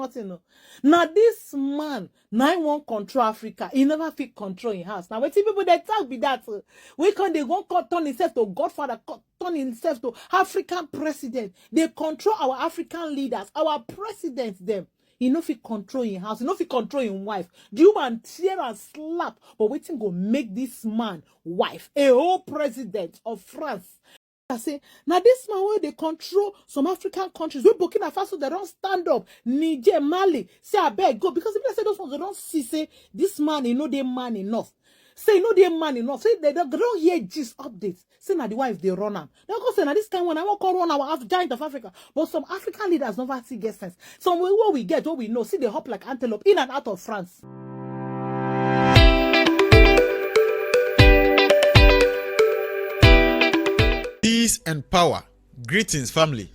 small thing. No. Now this man, now he won't control Africa. He never fit control in house. Now when people they talk be that, we can they won't turn himself to Godfather, turn himself to African president. They control our African leaders, our presidents. Them. He no fit control in house. He no fit control in wife. The woman tear and slap, but waiting go make this man wife a whole president of France. I say, now this man where they control some African countries, we Burkina Faso, they don't stand up. Niger, Mali, say I beg go because if they say those ones, they don't see say this man, you know, they man enough. Say you know they man enough. Say they don't hear gist updates. Say now the wife they run am. They go say now this kind one I won't call run our giant of Africa. But some African leaders never see get sense. Some what we get, what we know, see they hop like antelope in and out of France. Peace and power. Greetings, family,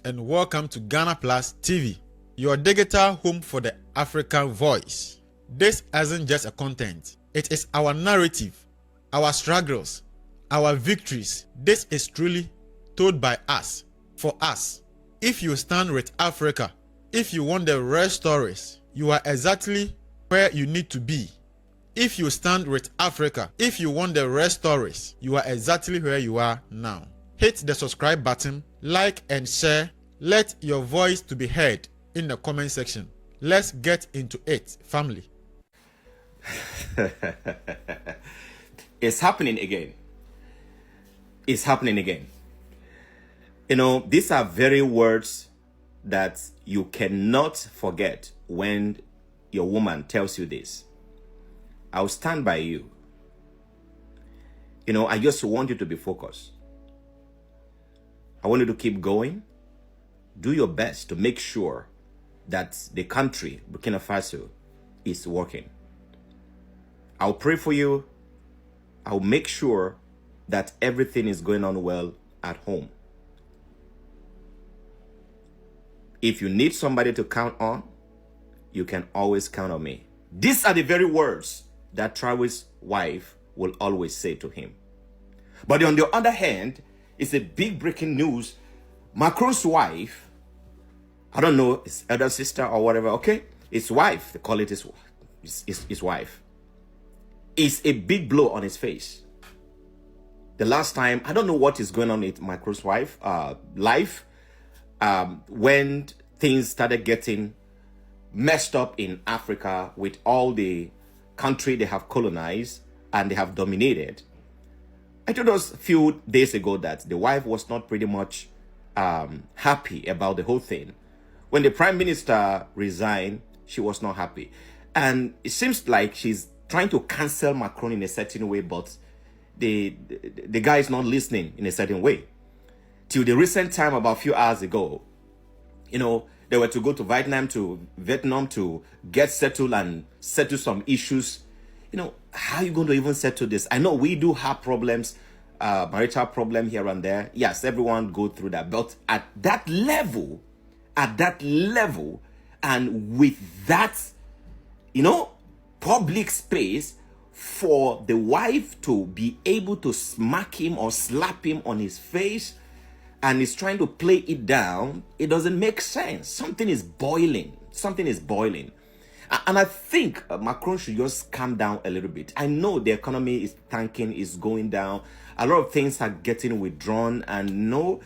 and welcome to GhanaPlusTv, your digital home for the African voice. This isn't just a content, it is our narrative, our struggles, our victories. This is truly told by us, for us. If you stand with Africa, if you want the real stories, you are exactly where you need to be. If you stand with Africa, if you want the real stories, you are exactly where you are now. Hit the subscribe button, like and share. Let your voice to be heard in the comment section. Let's get into it, family. It's happening again. It's happening again. You know, these are very words that you cannot forget when your woman tells you this. I'll stand by you. You know, I just want you to be focused. I want you to keep going. Do your best to make sure that the country, Burkina Faso, is working. I'll pray for you. I'll make sure that everything is going on well at home. If you need somebody to count on, you can always count on me. These are the very words that Traoré's wife will always say to him. But on the other hand, it's a big breaking news. Macron's wife, I don't know, his elder sister or whatever, okay? His wife, they call it his wife. It's a big blow on his face. The last time, I don't know what is going on with Macron's wife, life, when things started getting messed up in Africa with all the country they have colonized and they have dominated. I told us a few days ago that the wife was not pretty much happy about the whole thing. When the prime minister resigned, she was not happy. And it seems like she's trying to cancel Macron in a certain way, but the guy is not listening in a certain way. Till the recent time, about a few hours ago, you know, they were to go to Vietnam to get settled and settle some issues. You know, how are you going to even settle this? I know we do have problems, marital problem here and there. Yes, everyone go through that. But at that level, and with that, you know, public space for the wife to be able to smack him or slap him on his face, and he's trying to play it down, it doesn't make sense. Something is boiling. And I think Macron should just calm down a little bit. I know the economy is tanking, is going down. A lot of things are getting withdrawn. And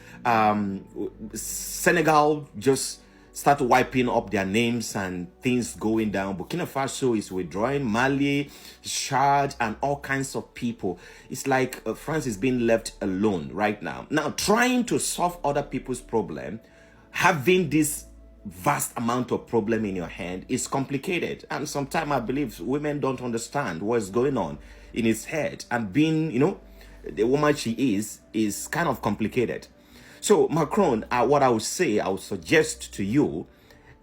Senegal just start wiping up their names and things going down. Burkina Faso is withdrawing. Mali, Chad, and all kinds of people. It's like France is being left alone right now. Now, trying to solve other people's problem, having this vast amount of problem in your hand is complicated, and sometimes I believe women don't understand what's going on in his head, and being, you know, the woman she is kind of complicated. So Macron, what I would suggest to you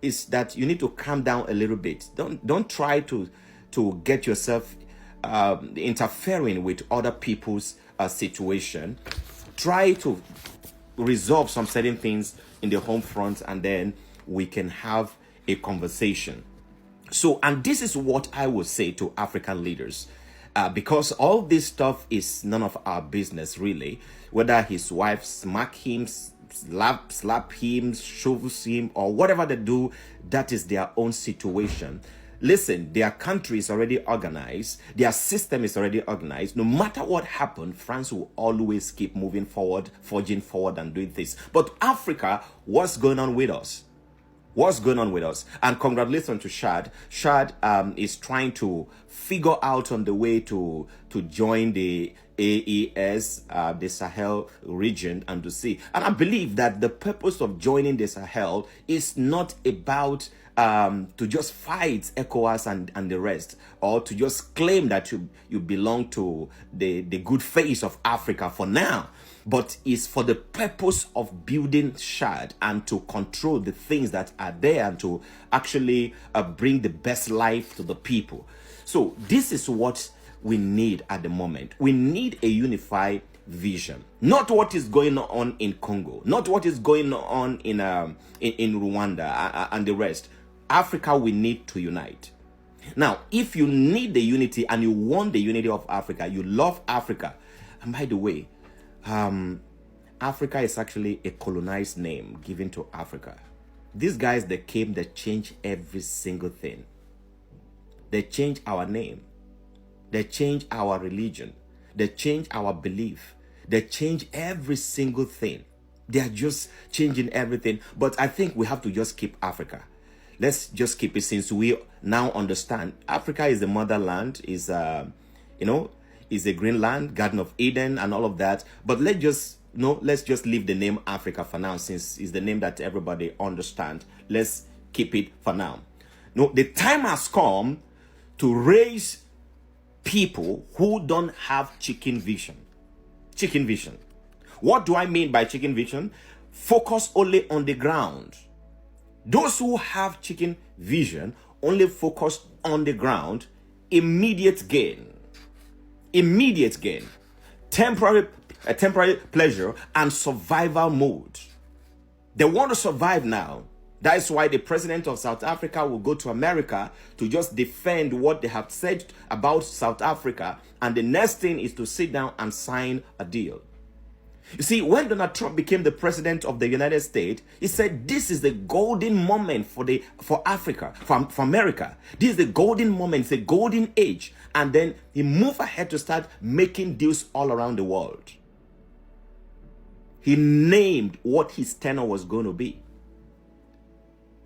is that you need to calm down a little bit. Don't try to get yourself interfering with other people's situation. Try to resolve some certain things in the home front, and then we can have a conversation. So, and this is what I would say to African leaders, because all this stuff is none of our business, really. Whether his wife smack him, slap him, shoves him, or whatever they do, that is their own situation. Listen, their country is already organized. Their system is already organized. No matter what happened, France will always keep moving forward, forging forward and doing this. But Africa, what's going on with us? What's going on with us? And congratulations to Shad. Shad is trying to figure out on the way to join the AES, the Sahel region, and to see. And I believe that the purpose of joining the Sahel is not about to just fight ECOWAS and the rest, or to just claim that you belong to the good face of Africa for now, but is for the purpose of building Shad and to control the things that are there and to actually bring the best life to the people. So this is what we need at the moment. We need a unified vision, not what is going on in Congo, not what is going on in Rwanda and the rest. Africa, we need to unite. Now, if you need the unity and you want the unity of Africa, you love Africa. And by the way, Africa is actually a colonized name given to Africa. These guys that came, they changed every single thing. They changed our name. They changed our religion. They changed our belief. They changed every single thing. They are just changing everything. But I think we have to just keep Africa. Let's just keep it, since we now understand Africa is the motherland, is a green land, Garden of Eden, and all of that. But let's just leave the name Africa for now, since it's the name that everybody understands. Let's keep it for now. No, the time has come to raise people who don't have chicken vision. Chicken vision. What do I mean by chicken vision? Focus only on the ground. Those who have chicken vision only focus on the ground, immediate gain, temporary pleasure, and survival mode. They want to survive now. That is why the president of South Africa will go to America to just defend what they have said about South Africa, and the next thing is to sit down and sign a deal. You see, when Donald Trump became the president of the United States, he said this is the golden moment for Africa, for America. This is the golden moment, it's a golden age. And then he moved ahead to start making deals all around the world. He named what his tenure was going to be.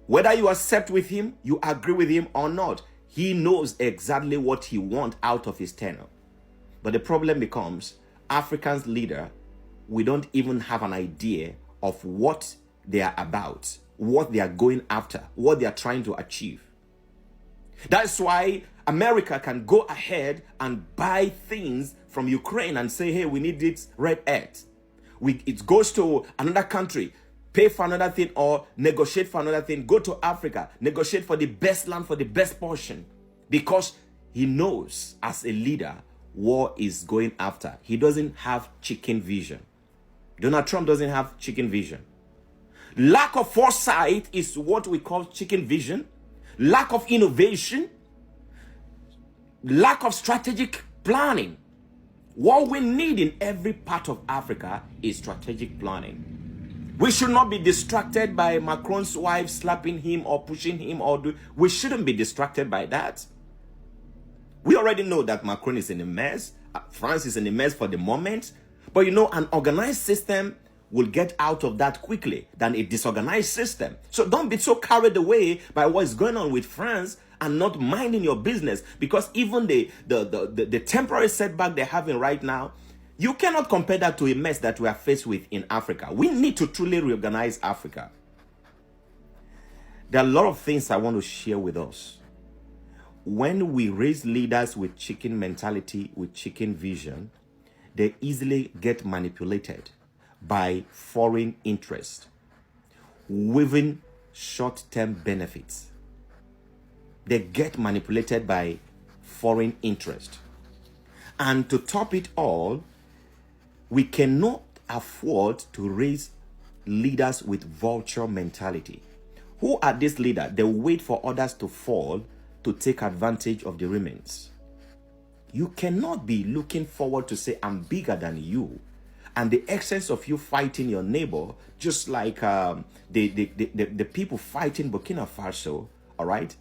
Whether you accept with him, you agree with him or not, he knows exactly what he wants out of his tenure. But the problem becomes, Africans leader, we don't even have an idea of what they are about, what they are going after, what they are trying to achieve. That's why America can go ahead and buy things from Ukraine and say, hey, we need this red earth. It goes to another country, pay for another thing, or negotiate for another thing, go to Africa, negotiate for the best land, for the best portion, because he knows as a leader what is going after. He doesn't have chicken vision. Donald Trump doesn't have chicken vision. Lack of foresight is what we call chicken vision. Lack of innovation. Lack of strategic planning. What we need in every part of Africa is strategic planning. We should not be distracted by Macron's wife slapping him or pushing him, we shouldn't be distracted by that. We already know that Macron is in a mess. France is in a mess for the moment. But an organized system will get out of that quickly than a disorganized system. So don't be so carried away by what is going on with France and not minding your business, because even the temporary setback they're having right now, you cannot compare that to a mess that we are faced with in Africa. We need to truly reorganize Africa. There are a lot of things I want to share with us. When we raise leaders with chicken mentality, with chicken vision, they easily get manipulated by foreign interest, weaving short-term benefits. They get manipulated by foreign interest. And to top it all, we cannot afford to raise leaders with vulture mentality. Who are these leaders? They wait for others to fall to take advantage of the remains. You cannot be looking forward to say, I'm bigger than you. and the essence of you fighting your neighbor, just like the people fighting Burkina Faso, all right?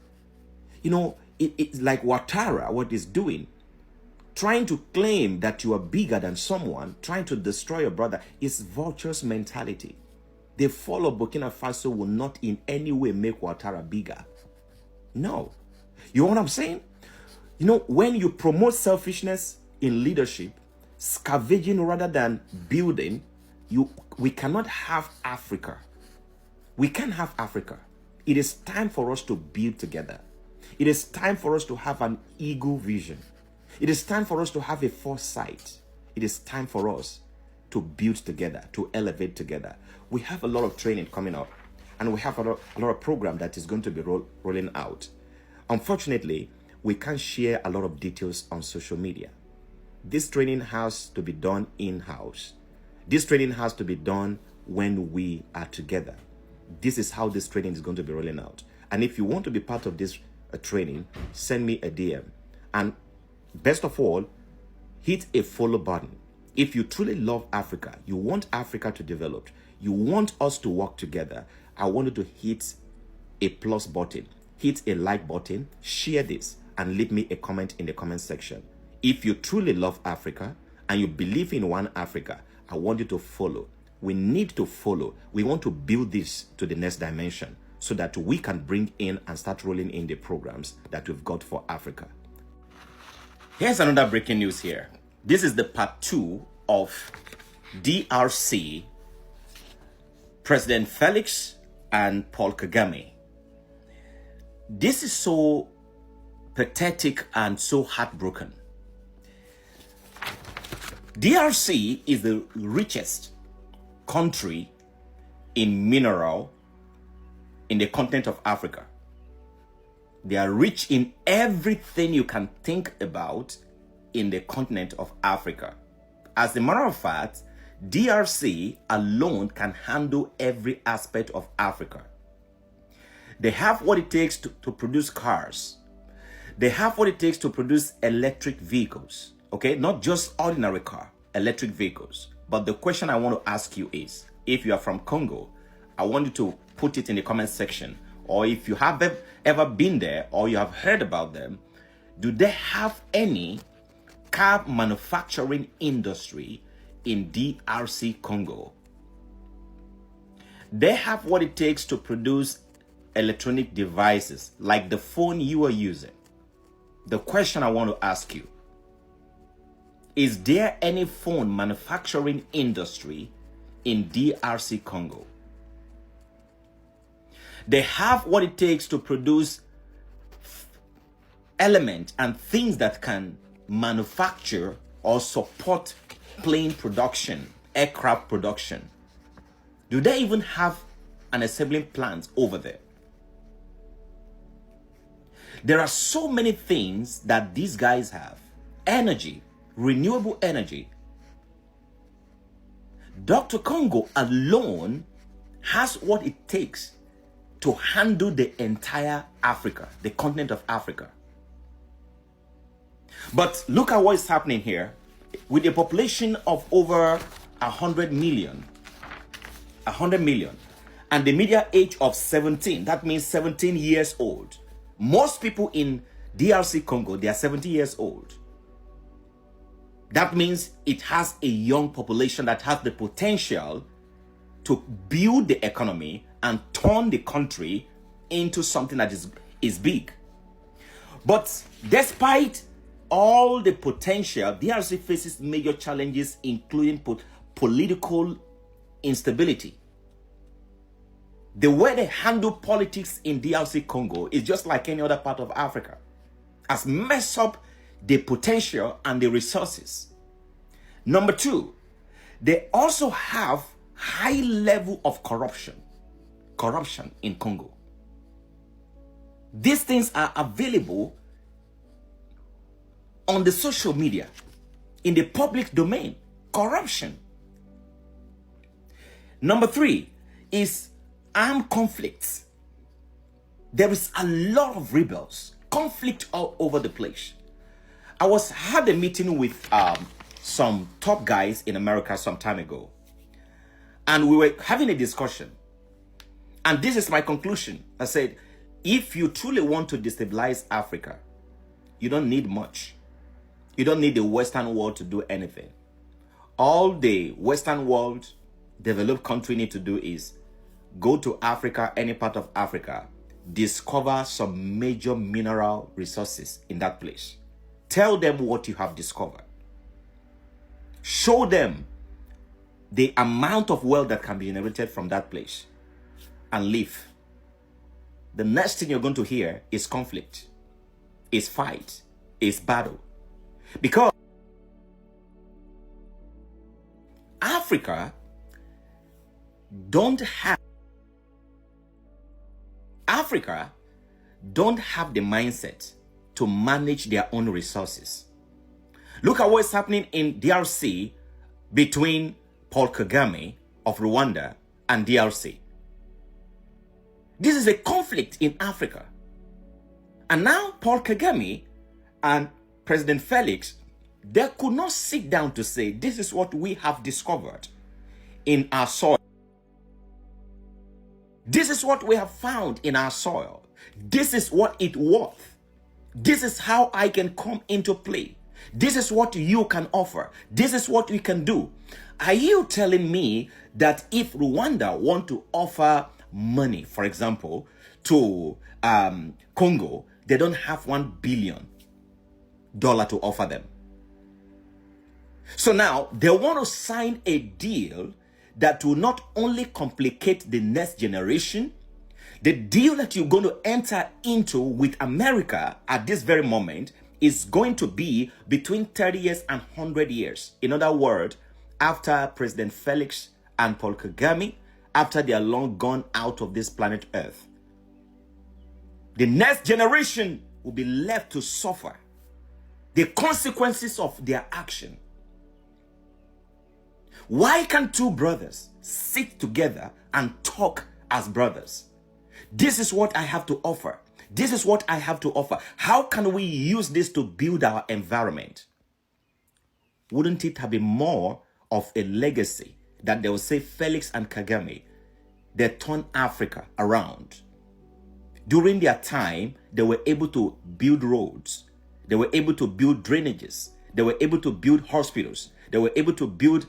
You know, it's like Ouattara, what he's doing, trying to claim that you are bigger than someone, trying to destroy your brother, is vulture's mentality. The fall of Burkina Faso will not in any way make Ouattara bigger. No. You know what I'm saying? You know, when you promote selfishness in leadership, scavenging rather than building, we cannot have Africa. We can't have Africa. It is time for us to build together. It is time for us to have an eagle vision. It is time for us to have a foresight. It is time for us to build together, to elevate together. We have a lot of training coming up, and we have a lot of program that is going to be rolling out. Unfortunately, we can't share a lot of details on social media. This training has to be done in-house. This training has to be done when we are together. This is how this training is going to be rolling out. And if you want to be part of this training, send me a DM. And best of all, hit a follow button. If you truly love Africa, you want Africa to develop, you want us to work together, I want you to hit a plus button, hit a like button, share this, and leave me a comment in the comment section. If you truly love Africa and you believe in one Africa, I want you to follow. We need to follow. We want to build this to the next dimension so that we can bring in and start rolling in the programs that we've got for Africa. Here's another breaking news here. This is the part 2 of DRC, President Felix and Paul Kagame. This is so pathetic and so heartbroken. DRC is the richest country in mineral in the continent of Africa. They are rich in everything you can think about in the continent of Africa. As a matter of fact, DRC alone can handle every aspect of Africa. They have what it takes to produce cars. They have what it takes to produce electric vehicles. Okay, not just ordinary car, electric vehicles. But the question I want to ask you is, if you are from Congo, I want you to put it in the comment section. Or if you have ever been there or you have heard about them, do they have any car manufacturing industry in DRC Congo? They have what it takes to produce electronic devices like the phone you are using. The question I want to ask you, is there any phone manufacturing industry in DRC Congo? They have what it takes to produce elements and things that can manufacture or support plane production, aircraft production. Do they even have an assembling plant over there? There are so many things that these guys have. Energy, renewable energy. Dr. Congo alone has what it takes to handle the entire Africa, the continent of Africa. But look at what is happening here. With a population of over 100 million, and the median age of 17, that means 17 years old. Most people in DRC Congo, they are 70 years old. That means it has a young population that has the potential to build the economy and turn the country into something that is big. But despite all the potential, DRC faces major challenges, including political instability. The way they handle politics in DRC Congo is just like any other part of Africa. Has messed up the potential and the resources. Number 2, they also have high level of corruption in Congo. These things are available on the social media, in the public domain. Corruption. Number 3 is armed conflicts. There is a lot of rebels, conflict all over the place. I had a meeting with some top guys in America some time ago. And we were having a discussion. And this is my conclusion. I said, if you truly want to destabilize Africa, you don't need much. You don't need the Western world to do anything. All the Western world, developed country need to do is go to Africa, any part of Africa, discover some major mineral resources in that place. Tell them what you have discovered. Show them the amount of wealth that can be generated from that place and leave. The next thing you're going to hear is conflict, is fight, is battle. Because Africa don't have the mindset to manage their own resources. Look at what's happening in DRC between Paul Kagame of Rwanda and DRC. This is a conflict in Africa. And now Paul Kagame and President Felix, they could not sit down to say, this is what we have discovered in our soil. This is what we have found in our soil. This is what it's worth. This is how I can come into play. This is what you can offer. This is what we can do. Are you telling me that if Rwanda want to offer money, for example, to Congo, they don't have $1 billion to offer them? So now they want to sign a deal that will not only complicate the next generation, the deal that you're going to enter into with America at this very moment is going to be between 30 years and 100 years. In other words, after President Felix and Paul Kagame, after they are long gone out of this planet Earth, the next generation will be left to suffer the consequences of their action. Why can't two brothers sit together and talk as brothers? This is what I have to offer. This is what I have to offer. How can we use this to build our environment? Wouldn't it have been more of a legacy that they will say Felix and Kagame, they turned Africa around? During their time, they were able to build roads. They were able to build drainages. They were able to build hospitals. They were able to build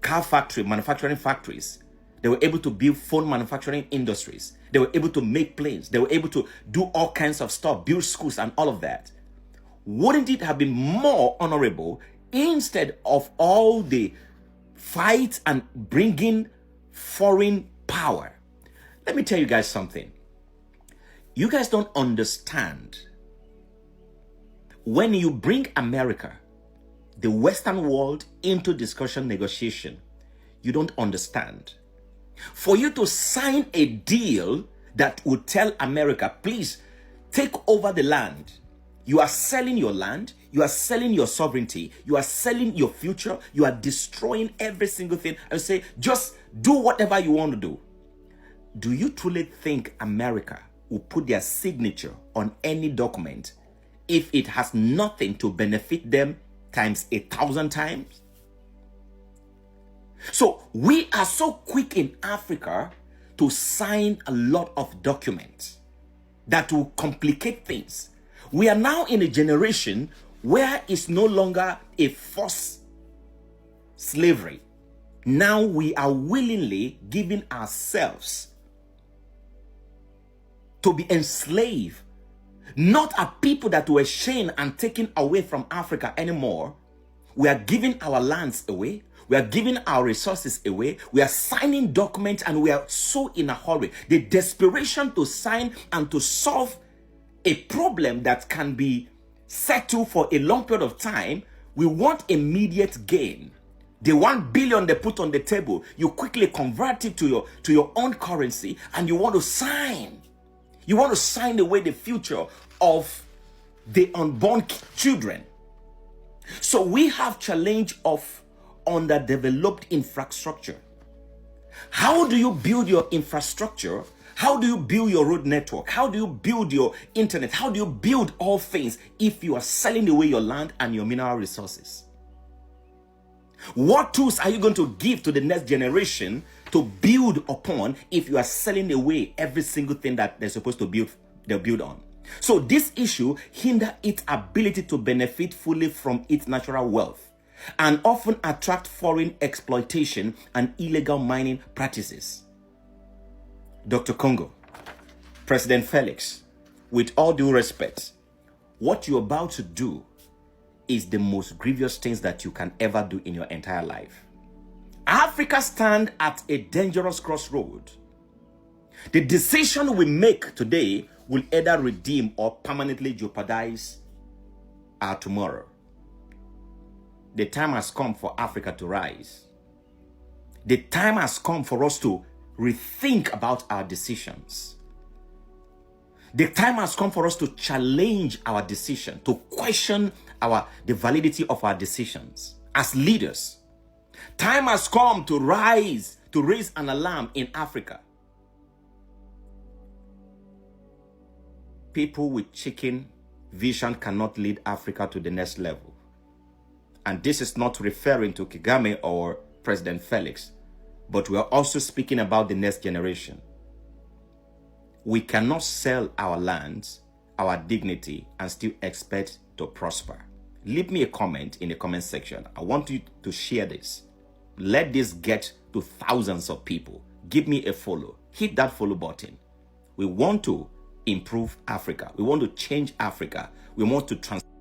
manufacturing factories. They were able to build phone manufacturing industries. They were able to make planes. They were able to do all kinds of stuff, build schools and all of that. Wouldn't it have been more honorable instead of all the fight and bringing foreign power? Let me tell you guys something. You guys don't understand. When you bring America, the Western world, into discussion, negotiation, you don't understand. For you to sign a deal that would tell America, please take over the land. You are selling your land. You are selling your sovereignty. You are selling your future. You are destroying every single thing and say, just do whatever you want to do. Do you truly think America will put their signature on any document if it has nothing to benefit them times 1,000 times? So we are so quick in Africa to sign a lot of documents that will complicate things. We are now in a generation where it's no longer a forced slavery. Now we are willingly giving ourselves to be enslaved, not a people that were shamed and taken away from Africa anymore. We are giving our lands away. We are giving our resources away. We are signing documents and we are so in a hurry. The desperation to sign and to solve a problem that can be settled for a long period of time, we want immediate gain. The 1 billion they put on the table, you quickly convert it to your own currency and you want to sign. You want to sign away the future of the unborn children. So we have challenge of underdeveloped infrastructure. How do you build your infrastructure? How do you build your road network? How do you build your internet? How do you build all things if you are selling away your land and your mineral resources? What tools are you going to give to the next generation to build upon if you are selling away every single thing that they're supposed to build on? So this issue hinders its ability to benefit fully from its natural wealth and often attract foreign exploitation and illegal mining practices. Dr. Congo, President Felix, with all due respect, what you're about to do is the most grievous things that you can ever do in your entire life. Africa stands at a dangerous crossroad. The decision we make today will either redeem or permanently jeopardize our tomorrow. The time has come for Africa to rise. The time has come for us to rethink about our decisions. The time has come for us to challenge our decision, to question the validity of our decisions as leaders. Time has come to raise an alarm in Africa. People with chicken vision cannot lead Africa to the next level. And this is not referring to Kagame or President Felix, but we are also speaking about the next generation. We cannot sell our lands, our dignity, and still expect to prosper. Leave me a comment in the comment section. I want you to share this. Let this get to thousands of people. Give me a follow. Hit that follow button. We want to improve Africa. We want to change Africa. We want to transform